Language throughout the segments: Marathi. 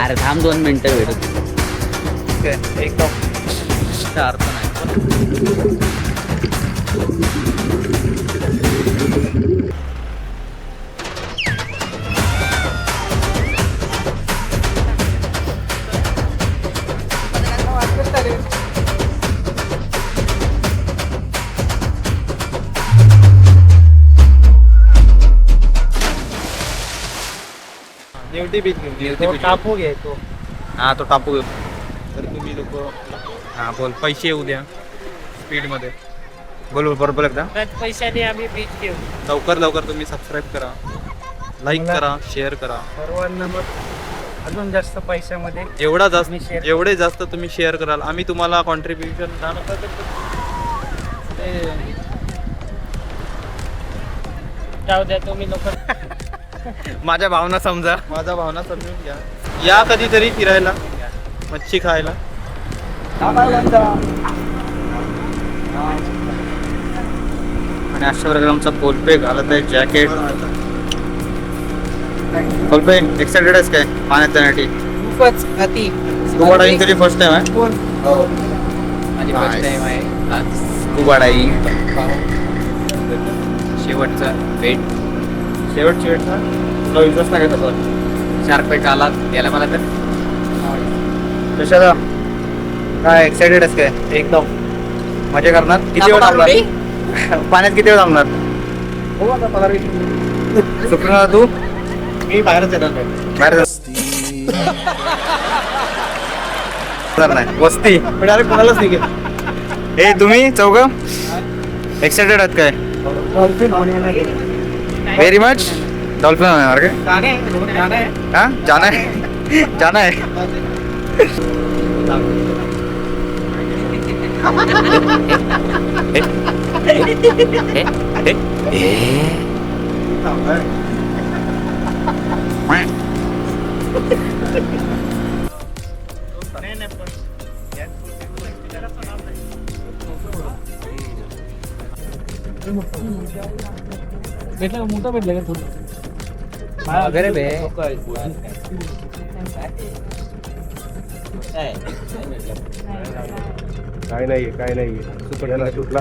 अरे थांब 2 मिनिटं भेटू. एकदम अर्थ नाही. निवटी बीच टापू घ्यायचो. हा तो टापू घेऊ. तर तुम्ही लोक हा बोल पैसे येऊ द्या स्पीड मध्ये. बोल बरोबर एकदा. पैशाने आम्ही बीच घेऊ. लवकर तुम्ही सबस्क्राईब करा, लाईक करा, शेअर करा. सर्वांना मग अजून जास्त पैशामध्ये जेवढे जास्त तुम्ही शेअर कराल आम्ही तुम्हाला कॉन्ट्रीब्युशन जाऊ द्या तुम्ही लोक. माझ्या भावना समजून घ्या. या कधीतरी फिरायला, मच्छी खायला. आणि अशा प्रकारे आमचा कोलपे घालत आहे जॅकेट. कोलपे एक्साइटेड आहेस काय पाण्यात जाण्यासाठी? खूपच अति. स्कुबा डायव्हिंग तुझी फर्स्ट टाइम आहे? माझी फर्स्ट टाइम आहे आज स्कुबा डायव्हिंग. शेवटचा भेट. शेवटची वेट ना तुला विश्वास नाही का तसा? शार्कपेट आला गेला मला तर. कशाला काय एक्साइटेड आहेस काय? एकदम मजा करणार. किती वेळ थांबणार पाण्यात? किती वेळ थांबणार? हो आता पगार सुटणार तू. मी बाहेरच येणार बाहेर नाही वस्ती डायरेक्ट कोणालाच नाही घेत. ए तुम्ही चौघ एक्साइटेड आहात काय? Very much. डॉल्फिन होणार काय? हा जाना है. भेटलं मोठं भेटलं का थोडं वगैरे बे. काय नाही सुपर सुटला.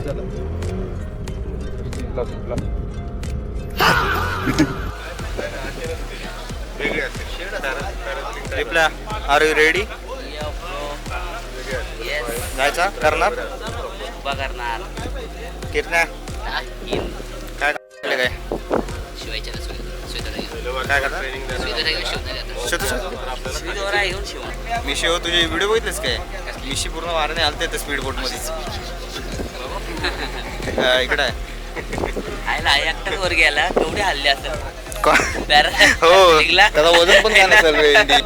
Are you ready? जायचा करणार करणार कितना काय काय शिवायच्या काय करणार? मिशी हो तुझे व्हिडिओ बघितलेस काय? मिशी पूर्ण वाराने आलते ते स्पीड बोट मध्ये. इकडे आहे एकटाच वर गेला केवढे हल्ले असं. हो त्याचा वजन पण काय नसेल.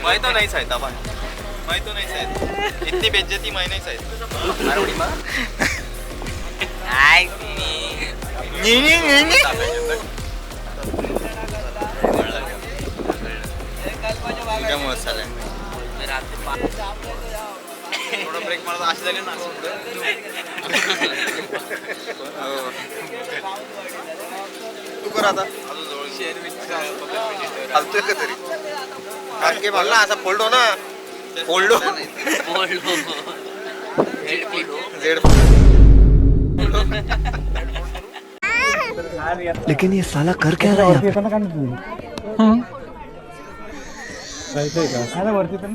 माहित नाही साहेब आपण माहित नाही साहेब इतनी बेज्जती माहिती नाही साहेब. त्यामुळे चालेल थोडा ब्रेक मारतो अशी झाली ना. तू कर आता चालतोय का तरी? आणखी मला असा फोल्डो ना फोल्डो झेड. लेकिन ये साला कर क्या रहा है? वरती पण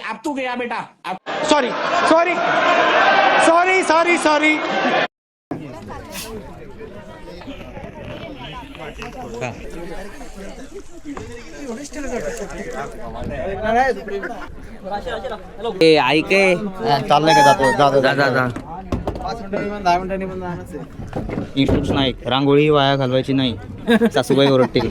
अब तू गया बेटा. सॉरी. ऐके चाललंय का? जातो जा. इन्स्ट्रक्शन आहे, रांगोळी वाया घालवायची नाही, सासूबाई ओरडतील.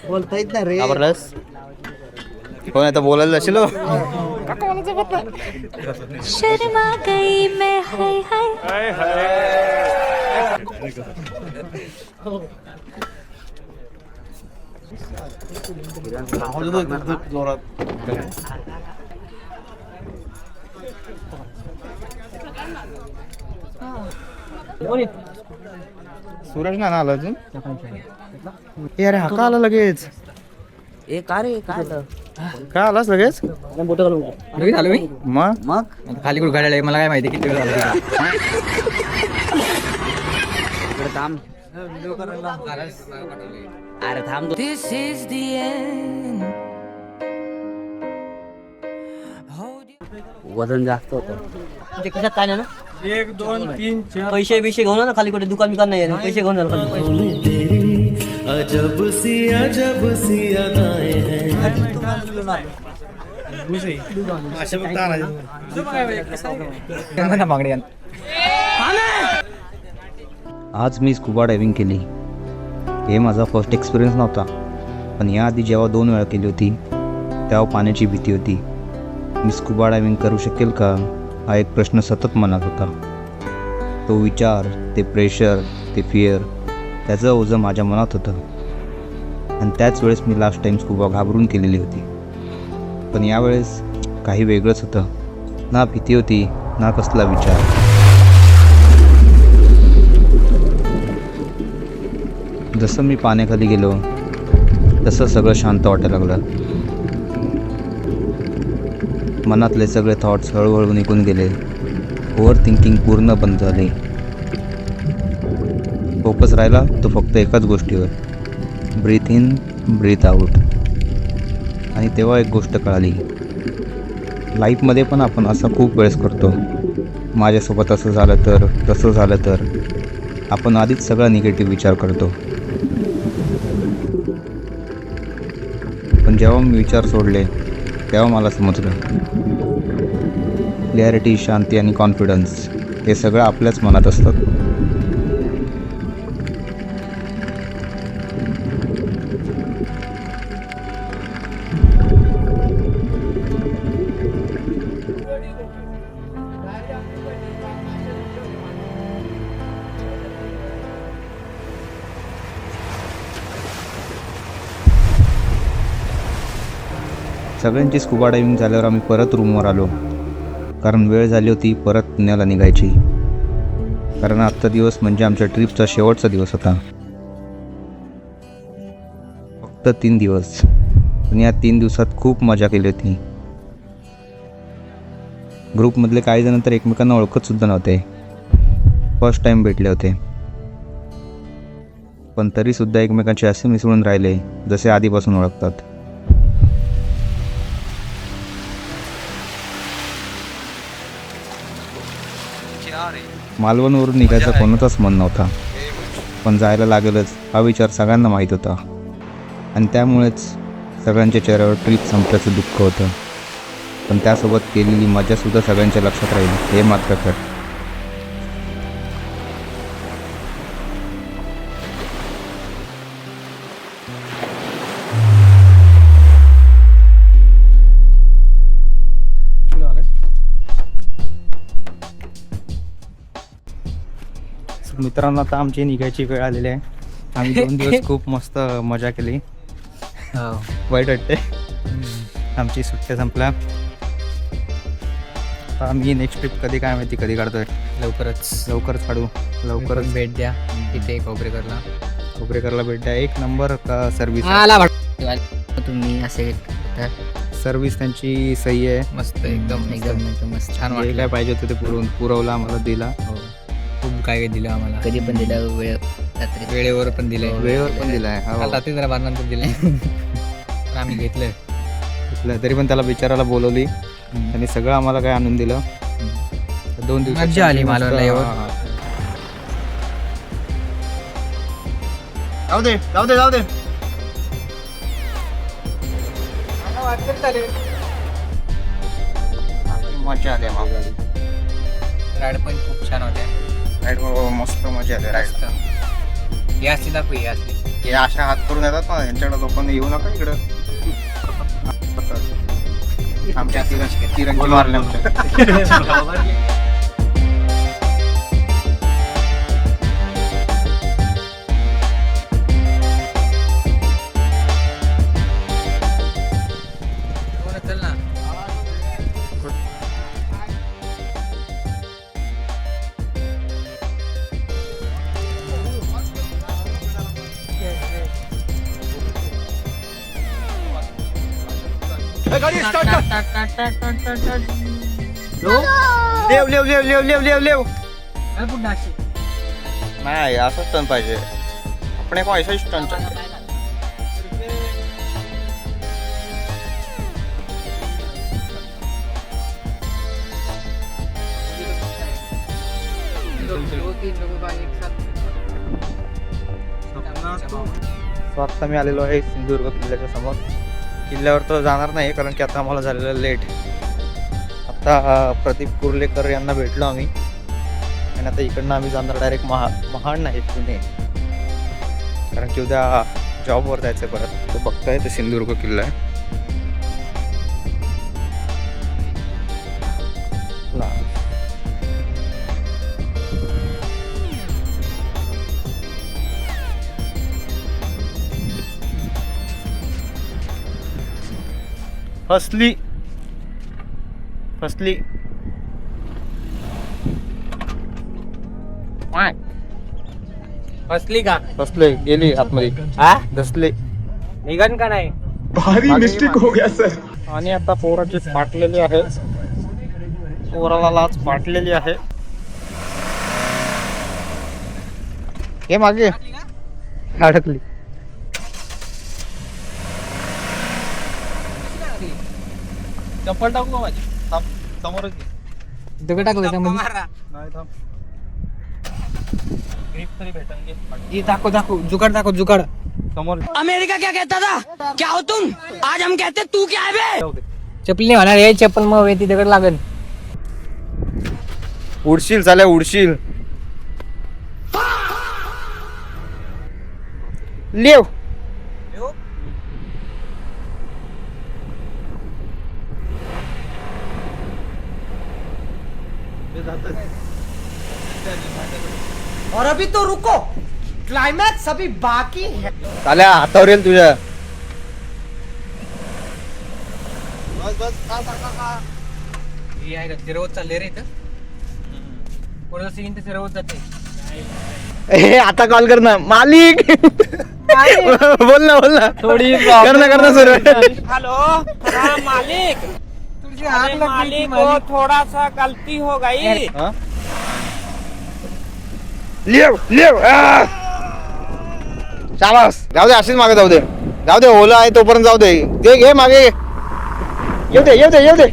बोलता येत नाही रे. आवरलंस? हो नाही तर बोलायला असेल हो. शर्मा गई मैं हाय हाय सूरज ना आला अजून. ए अरे हा का आला लगेच? ए का रे काय काय आलास लगेच? लगेच आलो मी. मग खाली कुठं गाड्या मला काय माहिती किती वेळ झाला. थांब अरे थांब. दिस इज द एंड. वजन जास्त होतं. ते कशात काय नाही ना. 1 2 3 4 पैसे बिशे घेऊन ना खाली कुठे दुकान बिकान नाही आहे. पैसे घेऊन जा खाली. अजब सी अदाएं हैं. आज मी स्कुबा डायव्हिंग केली. हे माझा फर्स्ट एक्सपिरियन्स नव्हता, पण याआधी जेव्हा 2 वेळा केली होती तेव्हा पाण्याची भीती होती. मी स्कुबा डायव्हिंग करू शकेल का हा एक प्रश्न सतत मनात होता. तो विचार, ते प्रेशर, ते फिअर, त्याचं ओझं माझ्या मनात होतं. आणि त्याच वेळेस मी लास्ट टाईम स्कुबा घाबरून केलेली होती. पण यावेळेस काही वेगळंच होतं. ना भीती होती, ना कसला विचार. जसं मी पाण्याखाली गेलो तसं सगळं शांत वाटायला लागलं. मनातले सगळे थॉट्स हळूहळू निघून गेले. ओव्हर थिंकिंग पूर्ण बंद झाले. फोकस राहिला तो फक्त एकाच गोष्टीवर, ब्रीथ इन ब्रीथ आऊट. आणि तेव्हा एक गोष्ट कळाली, लाईफमध्ये पण आपण असं खूप वेळेस करतो. माझ्यासोबत असं झालं तर, तसं झालं तर, आपण आधीच सगळा निगेटिव्ह विचार करतो. पण जेव्हा मी विचार सोडले तेव्हा मला समजलं, क्लॅरिटी, शांती आणि कॉन्फिडन्स हे सगळं आपल्याच मनात असतं. सगळ्यांची स्कुबा डायव्हिंग झाल्यावर आम्ही परत रूमवर आलो, कारण वेळ झाली होती परत पुण्याला निघायची. कारण आजचा दिवस म्हणजे आमच्या ट्रिपचा शेवटचा दिवस होता. फक्त 3 दिवस, पण या 3 दिवसात खूप मजा केली होती. ग्रुपमधले काही जण तर एकमेकांना ओळखतसुद्धा नव्हते, फर्स्ट टाईम भेटले होते. पण तरीसुद्धा एकमेकांचे असे मिसळून राहिले जसे आधीपासून ओळखतात. मालवणवरून निघायचा कोणाचाच मन नव्हता, पण जायला लागेलच हा विचार सगळ्यांना माहीत होता. आणि त्यामुळेच सगळ्यांच्या चेहऱ्यावर ट्रिप संपल्याचं दुःख होतं. पण त्यासोबत केलेली मजासुद्धा सगळ्यांच्या लक्षात राहील हे मात्र खरं. मित्रांनो, आता आमची निघायची वेळ आलेली आहे. आम्ही 2 दिवस खूप मस्त मजा केली. वाईट वाटते, आमची सुट्ट्या संपल्या. आता आम्ही नेक्स्ट ट्रिप कधी काय माहिती कधी काढतोय. लवकरच काढू. लवकरच भेट द्या इथे कोपरेकरला भेट द्या. 1 नंबर का सर्व्हिस. तुम्ही असे सर्व्हिस त्यांची सही आहे. मस्त एकदम मस्त छान जे वाटलं. काय पाहिजे होतं ते पुरवलं आम्हाला, दिला. खूप काय दिलं आम्हाला. कधी पण दिलं वेळ रात्री वेळेवर पण दिले. वेळेवर पण दिलाय. काल रात्री जरा बारानंतर दिले. पण आम्ही घेतलं. तरी पण त्याला बिचाराला बोलवली आणि सगळं आम्हाला काय आणून दिलं. 2 दिवस मज्जा आली मालवणला येऊन. जाऊ दे. मजा आली आम्हाला. राईड पण खूप छान होते. राईड मस्त मजा आली राईड. ही असली दाखवू ही असली. हे अशा हात करून येतात ना यांच्याकडे लोकांनी येऊ नका इकडं. आमच्या तिरंगी मारले आमच्या. चल ना. लेव लेव लेव लेव लेव लेव लेव नाही असंच टन पाहिजे. आपण एक ऐसा टन आता मी आलेलो आहे सिंधुदुर्ग किल्ल्याच्या समोर. किल्ल्यावर तर जाणार नाही कारण की आता आम्हाला झालेलं लेट. आता प्रदीप कुर्लेकर यांना भेटलो आम्ही आणि आता इकडनं आम्ही जाणार डायरेक्ट महाड नाही पुणे, कारण की उद्या जॉबवर जायचं परत. तो बघताय ते सिंधुदुर्ग किल्ला आहे. फसली फसली का? फसले गेली आतमध्ये. हा धसले निघन का नाही? भारी मिस्टेक हो गया सर. आणि आता पोराची फाटलेली आहे. पोराला लाच फाटलेली आहे. हे मागे अडकली. चप्पल टाकू माझी. समोरच दगड टाकलं त्यामध्ये. नाही थांब. दाखव जुगाड. समोर अमेरिका क्या कहता था? क्या हो तुम? आज हम कहते तू क्या है बे? चपली नाही होणार हे. चप्पल मग ती दगड लागल. उडशील चाल्या उडशील. लेव और अभी तो रुको, क्लाइमैक्स अभी बाकी है. चाल्या हातावर येईल तुझ्या. ही आहे का फिरवत चालले रे इथं. कोणाचं सीन तर फिरवत जाते. ए आता कॉल कर ना मालिक. बोल ना थोडी कर ना सुरू. हेलो मालिक. अरे मालिक को थोड़ा सा गलती हो गई. लेव शाबास. जाऊ दे अशीच मागे जाऊ दे ओला आहे तोपर्यंत जाऊ दे. ते घे मागे येऊ दे.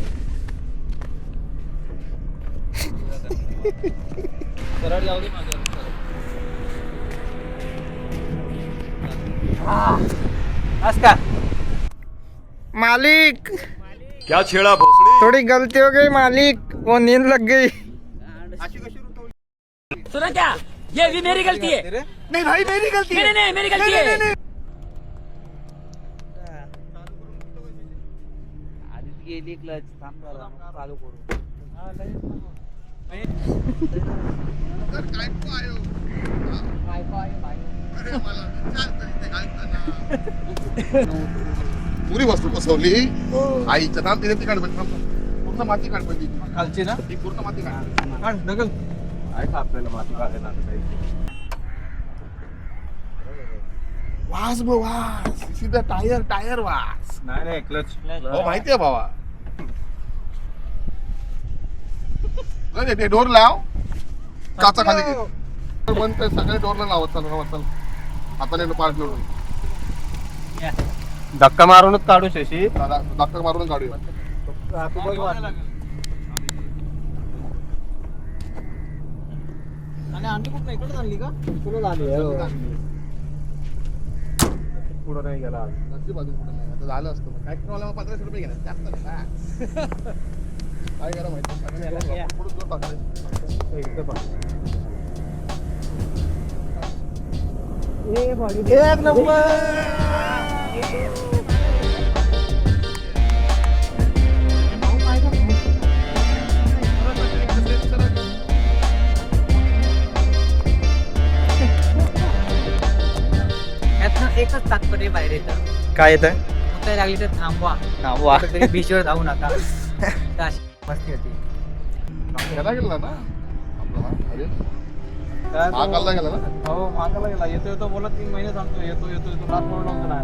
सरळ जाऊ दे मागे. का मालिक क्या छेड़ा भोसड़ी. थोड़ी गलती हो गई मालिक. वो नींद लग गई. सुना क्या? ये भी मेरी गलती है. नहीं भाई मेरी गलती नहीं मेरी गलती है. गेली क्लच चालू करू. पुरी वस्तू बसवली. आईचं नाम तिने ती काढ पूर्ण माती काढ पाहिजे खालची ना. ती पूर्ण माती काढ नगल. आहे का आपल्याला माती काढायला वास सीधा टायर वास. नाही क्लच हो माहिती आहे बाबा. ते डोर लाव. काचा खाली घे. बंद सगळे डोरला लावत चाल. हाताने पाठ लावून धक्का मारूनच काढू शशी. डॉक्टर मारून काढूया. आणि आंटी कुठं इकडे आणली का? पुढं नाही गेला नक्की बाजू पुढे नाही आता झालं असतं मग. काय मला 1500 रुपये घेणार जास्त नाही का? काय करा माहिती पुढे जोर टाकतोय. इकडे पण. एक नंबर. यातनं एकच तात्पर्य बाहेर येतं, काय येत आहे उताय लागली तर थांबवा, वा तरी बीचवर जाऊ नका. तर अशी मस्ती होती. ह्याला गेला ना आपला अरे महाकालला गेला ना. हो मागायला गेला येतो बोला 3 महिने सांगतो येतो लास्ट मोड नव्हतं ना.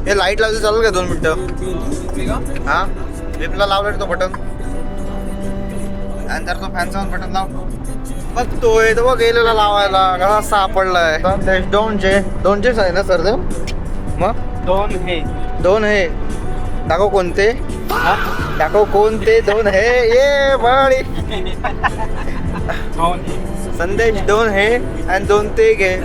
हे लाईट लावते चालेल का 2 मिनिटं? हा लिफ्टला लावलं तो बटन आणि तर तो फॅनचा बटन लाव. बघतोय तो बघ गेलेला लावायला कसा सापडलाय. 200 आहे ना सर ते मग 2 हे दाखव कोणते दाखव कोणते 2 हे ये बळी संदेश 2 हे आणि 2 ते घे.